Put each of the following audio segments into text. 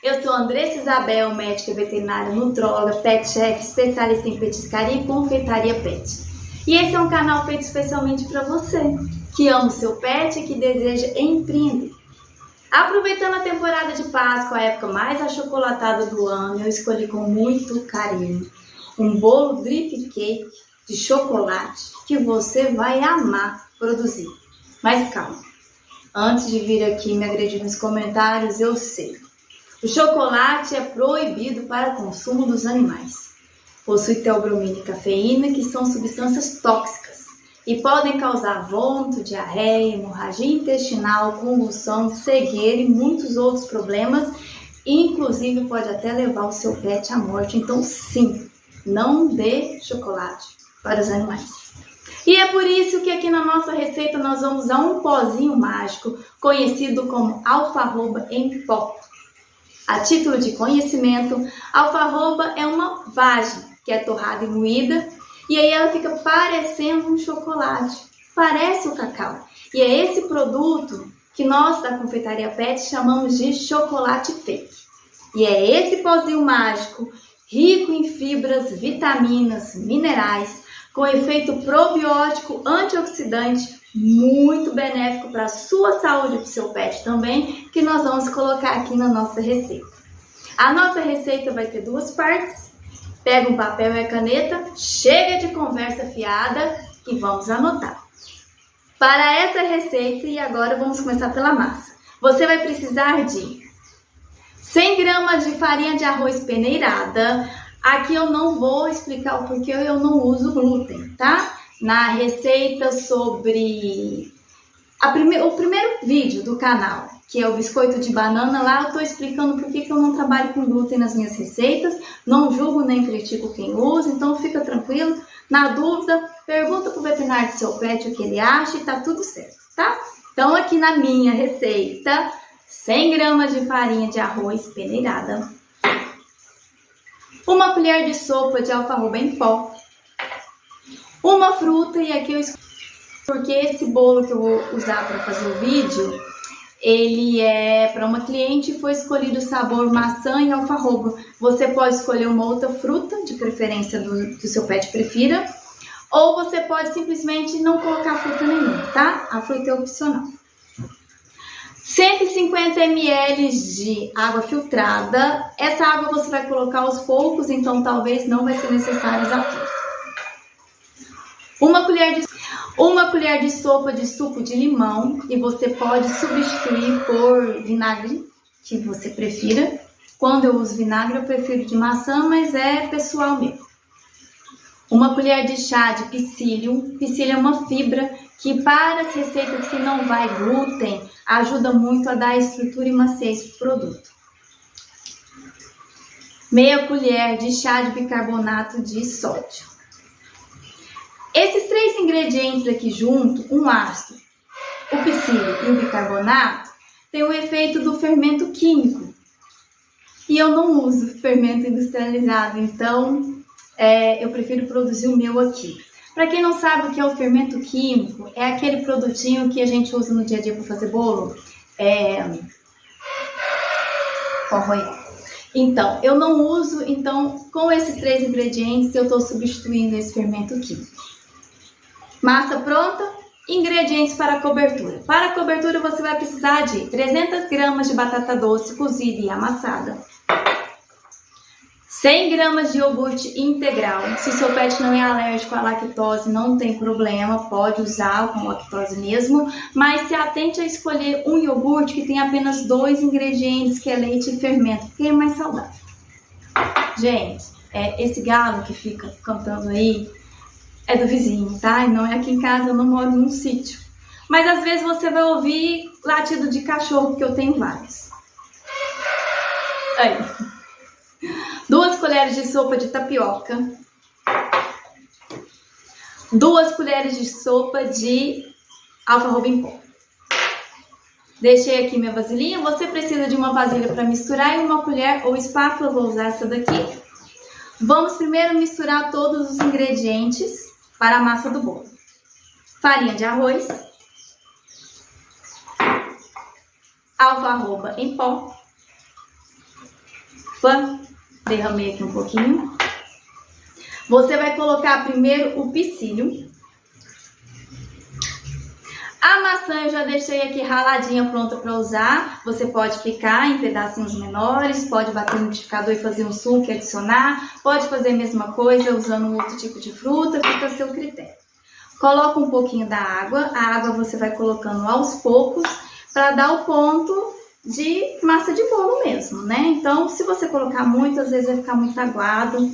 Eu sou Andressa Isabel, médica veterinária, nutróloga, pet chef, especialista em petiscaria e confeitaria pet. E esse é um canal feito especialmente para você, que ama o seu pet e que deseja empreender. Aproveitando a temporada de Páscoa, a época mais achocolatada do ano, eu escolhi com muito carinho um bolo drip cake de chocolate que você vai amar produzir. Mas calma, antes de vir aqui me agredir nos comentários, eu sei. O chocolate é proibido para consumo dos animais. Possui teobromina e cafeína, que são substâncias tóxicas e podem causar vômito, diarreia, hemorragia intestinal, convulsão, cegueira e muitos outros problemas. Inclusive pode até levar o seu pet à morte. Então sim, não dê chocolate para os animais. E é por isso que aqui na nossa receita nós vamos usar um pozinho mágico conhecido como alfarroba em pó. A título de conhecimento, alfarroba é uma vagem que é torrada e moída e aí ela fica parecendo um chocolate, parece o cacau. E é esse produto que nós da Confeitaria Pet chamamos de chocolate fake. E é esse pozinho mágico rico em fibras, vitaminas, minerais, com efeito probiótico, antioxidante, muito benéfico para a sua saúde e para o seu pet também, que nós vamos colocar aqui na nossa receita. A nossa receita vai ter duas partes. Pega um papel e a caneta, chega de conversa fiada e vamos anotar. Para essa receita, e agora vamos começar pela massa. Você vai precisar de 100 gramas de farinha de arroz peneirada. Aqui eu não vou explicar o porquê eu não uso glúten, tá? Na receita sobre o primeiro vídeo do canal, que é o biscoito de banana, lá eu tô explicando por que eu não trabalho com glúten nas minhas receitas. Não julgo nem critico quem usa, então fica tranquilo. Na dúvida, pergunta pro veterinário do seu pet o que ele acha e tá tudo certo, tá? Então aqui na minha receita, 100 gramas de farinha de arroz peneirada, uma colher de sopa de alfarroba em pó, uma fruta, e aqui eu escolhi porque esse bolo que eu vou usar para fazer o vídeo, ele é para uma cliente e foi escolhido o sabor maçã e alfarroba. Você pode escolher uma outra fruta, de preferência que o seu pet prefira, ou você pode simplesmente não colocar fruta nenhuma, tá? A fruta é opcional. 150 ml de água filtrada. Essa água você vai colocar aos poucos, então talvez não vai ser necessário usar tudo. Uma colher de sopa de suco de limão, e você pode substituir por vinagre, que você prefira. Quando eu uso vinagre, eu prefiro de maçã, mas é pessoal mesmo. Uma colher de chá de psyllium. Psyllium é uma fibra que para as receitas que não vai glúten, ajuda muito a dar estrutura e maciez para o produto. Meia colher de chá de bicarbonato de sódio. Esses três ingredientes aqui junto, um ácido, o psyllium e o bicarbonato, tem o efeito do fermento químico. E eu não uso fermento industrializado, então eu prefiro produzir o meu aqui. Para quem não sabe o que é o fermento químico, é aquele produtinho que a gente usa no dia a dia para fazer bolo. Então, eu não uso, então com esses três ingredientes eu estou substituindo esse fermento químico. Massa pronta, ingredientes para a cobertura. Para a cobertura você vai precisar de 300 gramas de batata doce cozida e amassada, 100 gramas de iogurte integral. Se o seu pet não é alérgico à lactose, não tem problema, pode usar com lactose mesmo, mas se atente a escolher um iogurte que tem apenas 2 ingredientes, que é leite e fermento, porque é mais saudável. Gente, esse galo que fica cantando aí é do vizinho, tá? E não é aqui em casa, eu não moro num sítio. Mas às vezes você vai ouvir latido de cachorro, porque eu tenho vários. Aí. 2 colheres de sopa de tapioca, 2 colheres de sopa de alfarroba em pó. Deixei aqui minha vasilhinha. Você precisa de uma vasilha para misturar e uma colher ou espátula, vou usar essa daqui. Vamos primeiro misturar todos os ingredientes para a massa do bolo. Farinha de arroz, alfarroba em pó, Opa, derramei aqui um pouquinho. Você vai colocar primeiro o psyllium. A maçã eu já deixei aqui raladinha, pronta para usar. Você pode picar em pedacinhos menores, pode bater no liquidificador e fazer um suco e adicionar. Pode fazer a mesma coisa usando um outro tipo de fruta, fica a seu critério. Coloca um pouquinho da água. A água você vai colocando aos poucos para dar o ponto de massa de bolo mesmo, né? Então, se você colocar muito, às vezes vai ficar muito aguado.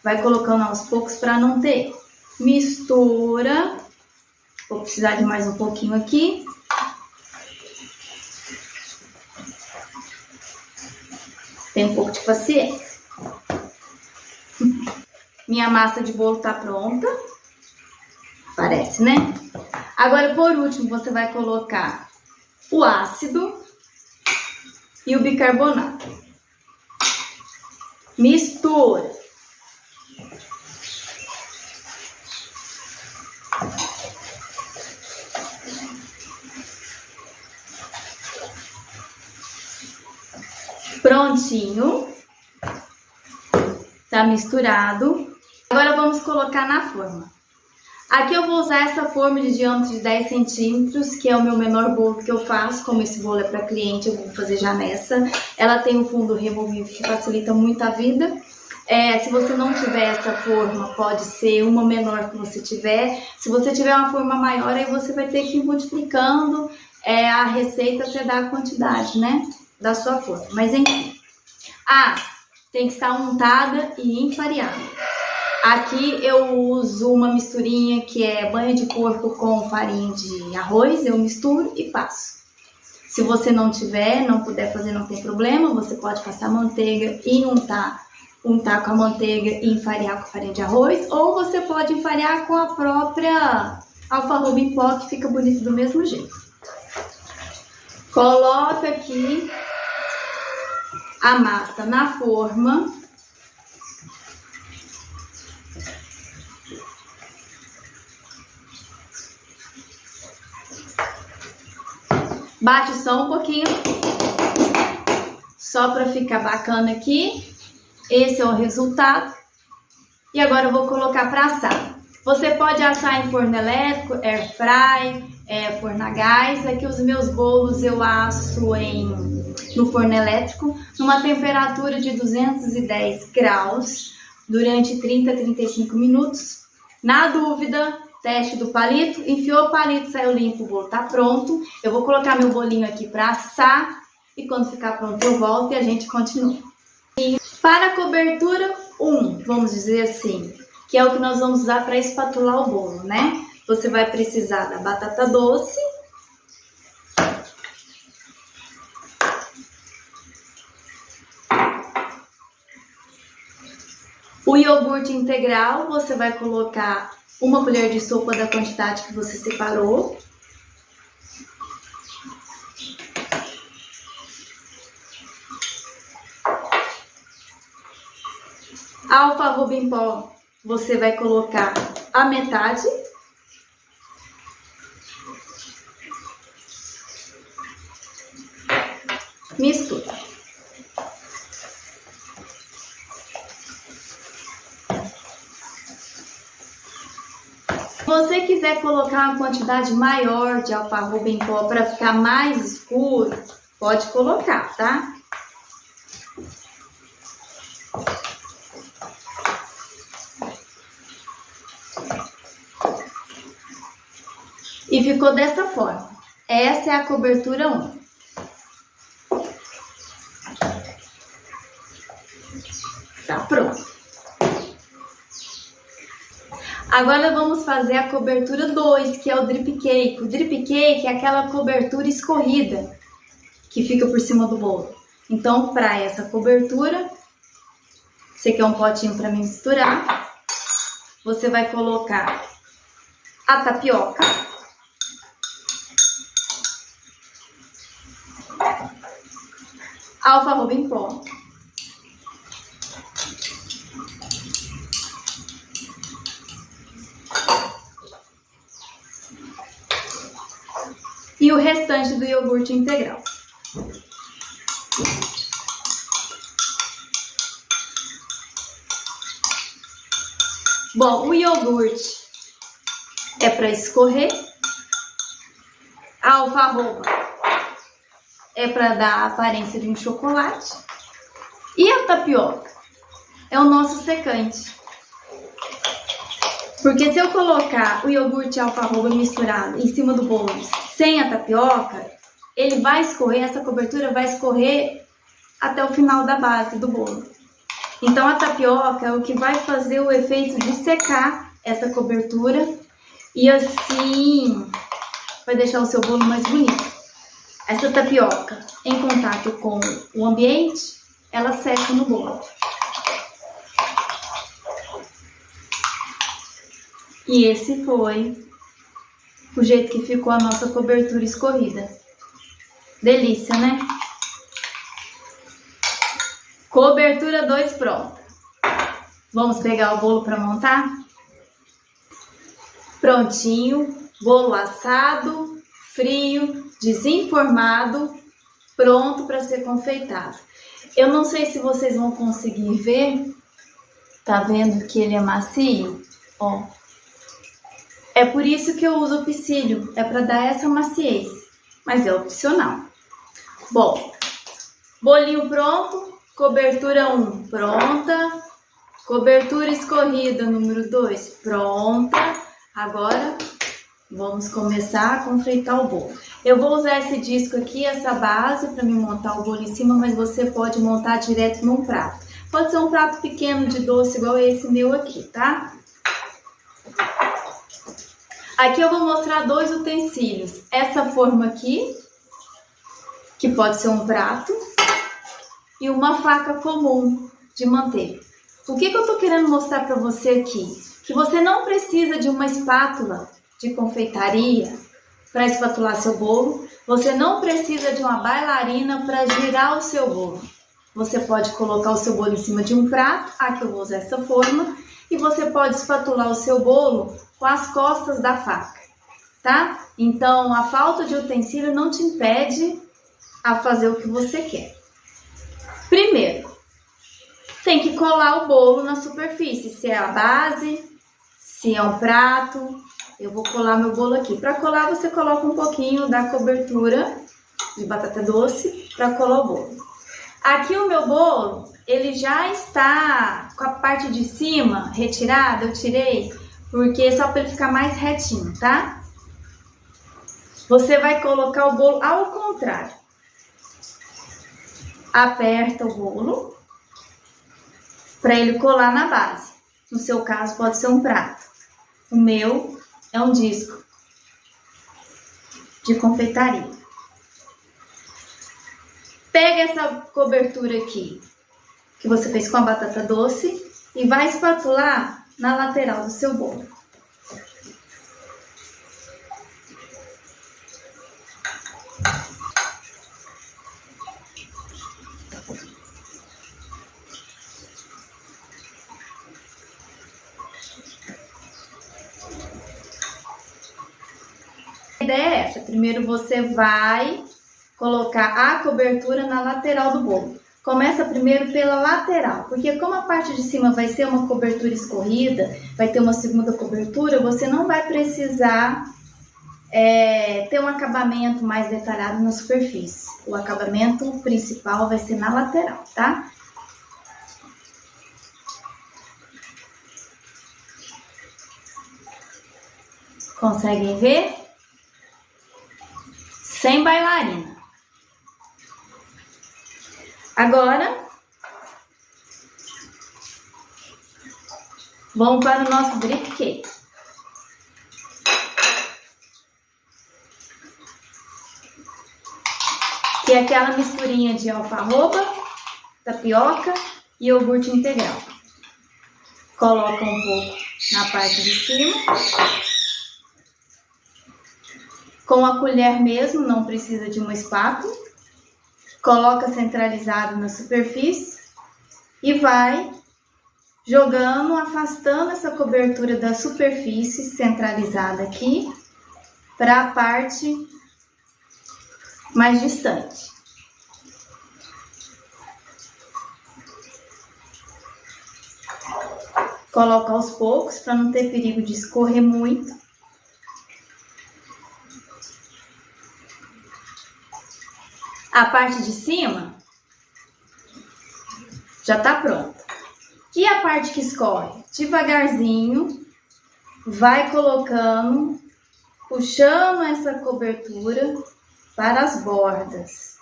Vai colocando aos poucos para não ter. Mistura. Vou precisar de mais um pouquinho aqui. Tem um pouco de paciência. Minha massa de bolo tá pronta. Parece, né? Agora, por último, você vai colocar o ácido e o bicarbonato. Mistura. Prontinho. Tá misturado. Agora vamos colocar na forma. Aqui eu vou usar essa forma de diâmetro de 10 centímetros, que é o meu menor bolo que eu faço. Como esse bolo é para cliente, eu vou fazer já nessa. Ela tem um fundo removível que facilita muito a vida. Se você não tiver essa forma, pode ser uma menor que você tiver. Se você tiver uma forma maior, aí você vai ter que ir multiplicando a receita até dar a quantidade, né, da sua forma. Mas enfim. Tem que estar untada e enfarinhada. Aqui eu uso uma misturinha que é banha de porco com farinha de arroz. Eu misturo e passo. Se você não tiver, não puder fazer, não tem problema. Você pode passar manteiga e untar com a manteiga e enfarinhar com a farinha de arroz. Ou você pode enfarinhar com a própria alfarroba em pó, que fica bonito do mesmo jeito. Coloca aqui a massa na forma. Bate só um pouquinho, só para ficar bacana aqui. Esse é o resultado. E agora eu vou colocar para assar. Você pode assar em forno elétrico, air fry, forno a gás. Aqui os meus bolos eu asso no forno elétrico, numa temperatura de 210 graus, durante 30 a 35 minutos. Na dúvida, teste do palito. Enfiou o palito, saiu limpo, o bolo tá pronto. Eu vou colocar meu bolinho aqui para assar e quando ficar pronto eu volto e a gente continua. E para a cobertura 1, vamos dizer assim, que é o que nós vamos usar para espatular o bolo, né? Você vai precisar da batata doce, o iogurte integral. Você vai colocar uma colher de sopa da quantidade que você separou. A alfarroba em pó, você vai colocar a metade. Mistura. Se você quiser colocar uma quantidade maior de alfarroba em pó para ficar mais escuro, pode colocar, tá? E ficou dessa forma. Essa é a cobertura 1. Tá pronto. Agora vamos fazer a cobertura 2, que é o drip cake. O drip cake é aquela cobertura escorrida que fica por cima do bolo. Então, para essa cobertura, você quer um potinho para misturar, você vai colocar a tapioca, a alfarroba em pó, e o restante do iogurte integral. Bom, o iogurte é para escorrer. A alfarroba é para dar a aparência de um chocolate. E a tapioca é o nosso secante. Porque se eu colocar o iogurte e a alfarroba misturado em cima do bolo sem a tapioca, ele vai escorrer, essa cobertura vai escorrer até o final da base do bolo. Então a tapioca é o que vai fazer o efeito de secar essa cobertura e assim vai deixar o seu bolo mais bonito. Essa tapioca em contato com o ambiente, ela seca no bolo. E esse foi o jeito que ficou a nossa cobertura escorrida. Delícia, né? Cobertura 2 pronta. Vamos pegar o bolo para montar? Prontinho, bolo assado, frio, desenformado, pronto para ser confeitado. Eu não sei se vocês vão conseguir ver. Tá vendo que ele é macio? Ó. É por isso que eu uso o piscílio, é para dar essa maciez, mas é opcional. Bom, bolinho pronto, cobertura 1 pronta, cobertura escorrida número 2 pronta. Agora vamos começar a confeitar o bolo. Eu vou usar esse disco aqui, essa base, para me montar o bolo em cima, mas você pode montar direto num prato. Pode ser um prato pequeno de doce igual esse meu aqui, tá? Aqui eu vou mostrar 2 utensílios. Essa forma aqui, que pode ser um prato, e uma faca comum de manteiga. O que eu tô querendo mostrar para você aqui? Que você não precisa de uma espátula de confeitaria para espatular seu bolo. Você não precisa de uma bailarina para girar o seu bolo. Você pode colocar o seu bolo em cima de um prato, aqui eu vou usar essa forma, e você pode espatular o seu bolo com as costas da faca, tá? Então, a falta de utensílio não te impede a fazer o que você quer. Primeiro, tem que colar o bolo na superfície, se é a base, se é um prato. Eu vou colar meu bolo aqui. Para colar, você coloca um pouquinho da cobertura de batata doce para colar o bolo. Aqui o meu bolo, ele já está com a parte de cima retirada, eu tirei, porque só para ele ficar mais retinho, tá? Você vai colocar o bolo ao contrário. Aperta o bolo para ele colar na base. No seu caso pode ser um prato. O meu é um disco de confeitaria. Pega essa cobertura aqui que você fez com a batata doce e vai espatular na lateral do seu bolo. A ideia é essa. Primeiro você vai colocar a cobertura na lateral do bolo. Começa primeiro pela lateral, porque como a parte de cima vai ser uma cobertura escorrida, vai ter uma segunda cobertura, você não vai precisar ter um acabamento mais detalhado na superfície. O acabamento principal vai ser na lateral, tá? Conseguem ver? Sem bailarina. Agora, vamos para o nosso drip cake. Que é aquela misturinha de alfarroba, tapioca e iogurte integral. Coloca um pouco na parte de cima. Com a colher mesmo, não precisa de uma espátula. Coloca centralizado na superfície e vai jogando, afastando essa cobertura da superfície centralizada aqui para a parte mais distante. Coloca aos poucos para não ter perigo de escorrer muito. A parte de cima já tá pronta. E a parte que escorre? Devagarzinho, vai colocando, puxando essa cobertura para as bordas.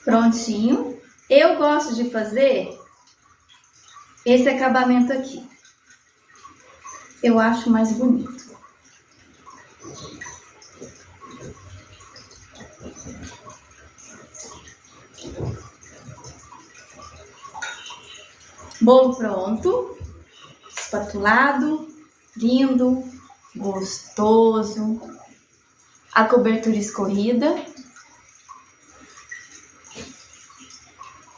Prontinho. Eu gosto de fazer esse acabamento aqui. Eu acho mais bonito. Bolo pronto, espatulado, lindo, gostoso. A cobertura escorrida.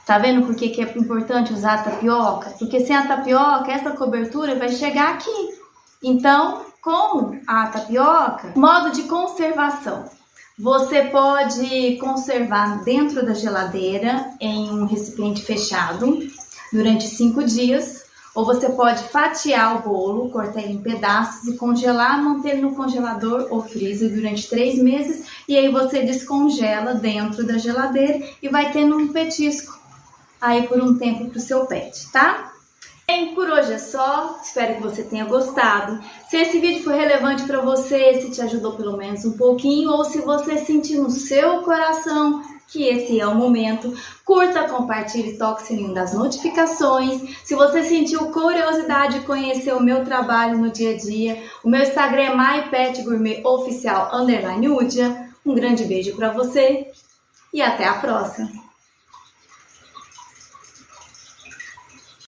Tá vendo por que é importante usar a tapioca? Porque sem a tapioca, essa cobertura vai chegar aqui. Então, com a tapioca, modo de conservação. Você pode conservar dentro da geladeira em um recipiente fechado durante 5 dias. Ou você pode fatiar o bolo, cortar ele em pedaços e congelar, manter no congelador ou freezer durante 3 meses. E aí você descongela dentro da geladeira e vai tendo um petisco aí por um tempo para o seu pet, tá? Bem, por hoje é só, espero que você tenha gostado. Se esse vídeo foi relevante para você, se te ajudou pelo menos um pouquinho, ou se você sentir no seu coração que esse é o momento, curta, compartilhe, toque o sininho das notificações. Se você sentiu curiosidade de conhecer o meu trabalho no dia a dia, o meu Instagram é mypetgourmetoficial_udia. Um grande beijo para você e até a próxima!